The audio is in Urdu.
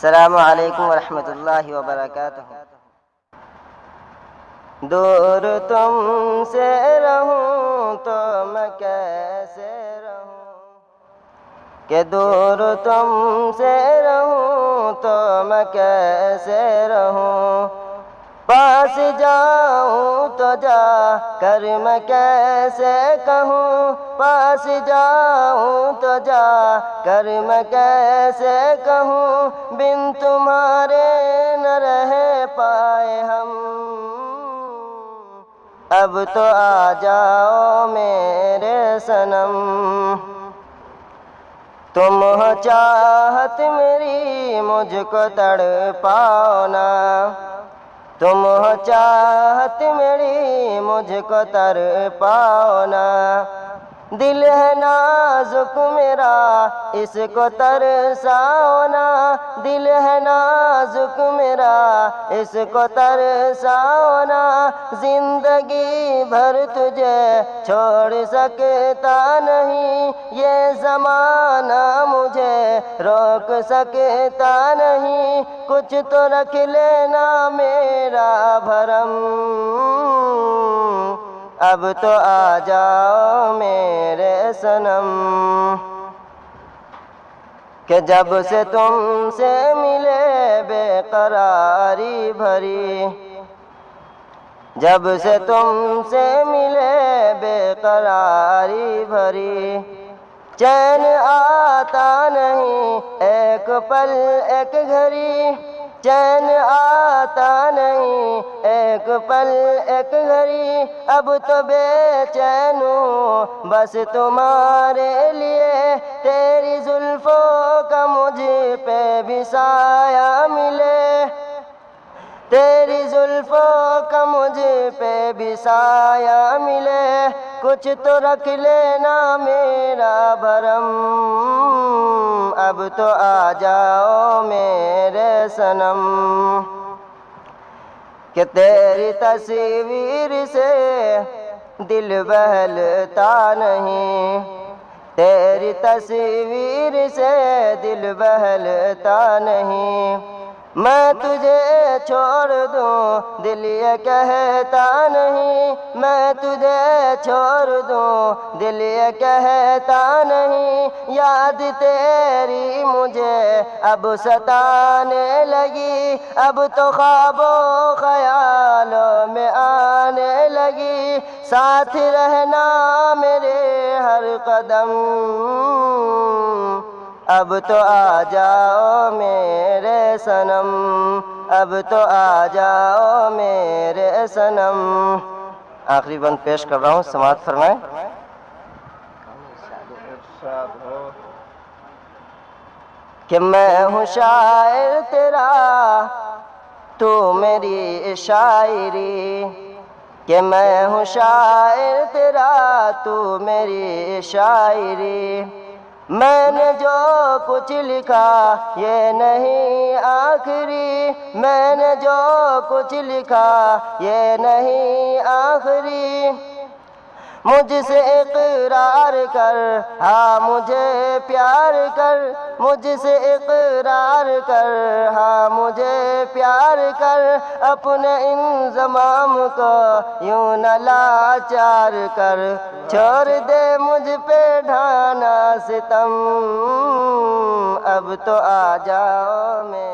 السلام علیکم ورحمۃ اللہ وبرکاتہ۔ دور تم سے رہوں تو میں کیسے رہوں، کہ دور تم سے رہوں تو میں کیسے رہوں، پاس جاؤں تو جا کر میں کیسے کہوں، پاس جاؤں تو جا کر میں کیسے کہوں، بن تمہارے نہ رہ پائے ہم، اب تو آ جاؤ میرے صنم، تم ہو چاہت میری مجھ کو تڑپاؤ نا، تم ہو چاہت میری مجھ کو تڑپاؤ نا، دل ہے نازک میرا اس کو ترساؤ نا، دل ہے نازک میرا اس کو ترساؤ نا، زندگی بھر تجھے چھوڑ سکتا نہیں، یہ زمانہ مجھے روک سکتا نہیں، کچھ تو رکھ لینا میرا بھرم، اب تو آ جاؤ میرے صنم، کہ جب سے تم سے ملے بے قراری بھری، جب سے تم سے ملے بے قراری بھری، چین آتا نہیں ایک پل ایک گھڑی، چین آتا نہیں ایک پل ایک گھڑی، اب تو بے چین ہوں بس تمہارے لیے، تیری زلفوں کا مجھ پہ بھی سایہ ملے، تیری زلفوں کا مجھ پہ بھی سایہ ملے، کچھ تو رکھ لینا میرا بھرم، اب تو آ جاؤ میرے صنم، کہ تیری تصویر سے دل بہلتا نہیں، تیری تصویر سے دل بہلتا نہیں، میں تجھے چھوڑ دوں دل یہ کہتا نہیں، میں تجھے چھوڑ دوں دل یہ کہتا نہیں، یاد تیری مجھے اب ستانے لگی، اب تو خواب و خیالوں میں آنے لگی، ساتھ رہنا میرے ہر قدم، اب تو آ جاؤ میرے صنم، اب تو آ جاؤ میرے صنم۔ آخری بند پیش کر رہا ہوں، سماعت فرمائیں۔ کہ میں ہوں شاعر تیرا تو میری شاعری، کہ میں ہوں شاعر تیرا تو میری شاعری، میں نے جو کچھ لکھا یہ نہیں آخری، میں نے جو کچھ لکھا یہ نہیں آخری، مجھ سے اقرار کر ہاں مجھے پیار کر، مجھ سے اقرار کر ہاں مجھے پیار کر، اپنے انضمام کو یوں نہ لاچار کر، چھوڑ دے مجھ پہ ڈھانا ستم، اب تو آ جاؤ میں